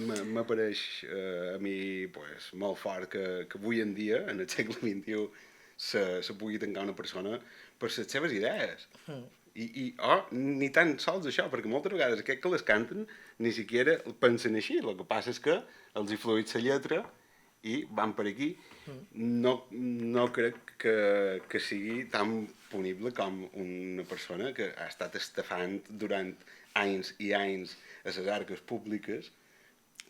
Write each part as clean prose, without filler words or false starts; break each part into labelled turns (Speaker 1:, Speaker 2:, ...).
Speaker 1: m'apareix a mi pues, molt fort que avui en dia, en el segle XXI, se pugui tancar una persona per les seves idees. Ni tan sols això, perquè moltes vegades aquests que les canten ni siquiera pensen així. El que passa és que els hi fluït la lletra i van per aquí. No crec que sigui tan punible com una persona que ha estat estafant durant anys i anys a les arques públiques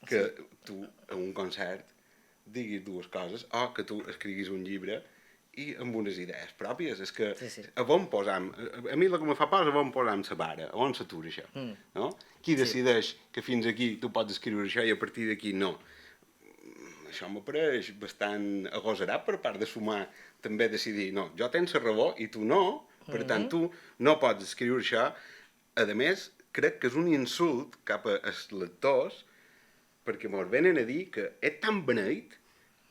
Speaker 1: que tu a un concert diguis dues coses o que tu escriguis un llibre i amb unes idees pròpies. És que a on posam... A mi el que me fa por és a on posam la vara, a on s'atura això. No? Qui decideix que fins aquí tu pots escriure això i a partir d'aquí no? Això m'apareix bastant agosarat per part de Sumar també decidir, no, jo tens la raó i tu no, per tant tu no pots escriure això. A més, crec que és un insult cap als lectors perquè mos venen a dir que és tan beneït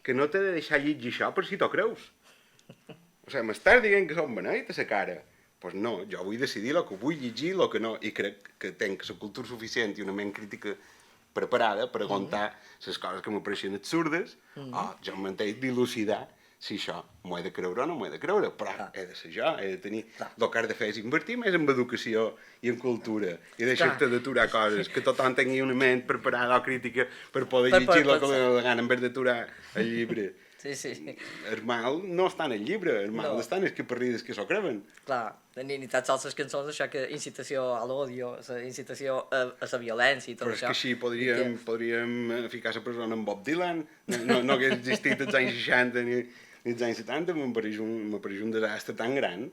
Speaker 1: que no t'he de deixar llegir això per si t'ho creus. O sigui, m'estàs dient que som beneït a la cara? Doncs no, jo vull decidir el que vull llegir, el que no, i crec que tenc la cultura suficient i una ment crítica preparada per aguantar les coses que m'apareixen absurdes o jo em mantenc dilucidar si això m'ho he de creure o no m'ho he de creure, però he de ser jo, he de tenir... El que has de fer és invertir més en educació i en cultura i deixar-te d'aturar coses, que tothom tingui una ment preparada o crítica per poder llegir el que li dona la gana en vez d'aturar el llibre.
Speaker 2: Sí.
Speaker 1: El mal no està en el llibre, el mal està en els caparrides que s'ho creuen.
Speaker 2: Clar, ni tan sols les cançons, això que incitació a l'odio, incitació a la violència i tot
Speaker 1: però
Speaker 2: això.
Speaker 1: Però és que així podríem ficar a la presona amb Bob Dylan, no hagués existit els anys 60 ni els anys 70, m'apareix un desastre tan gran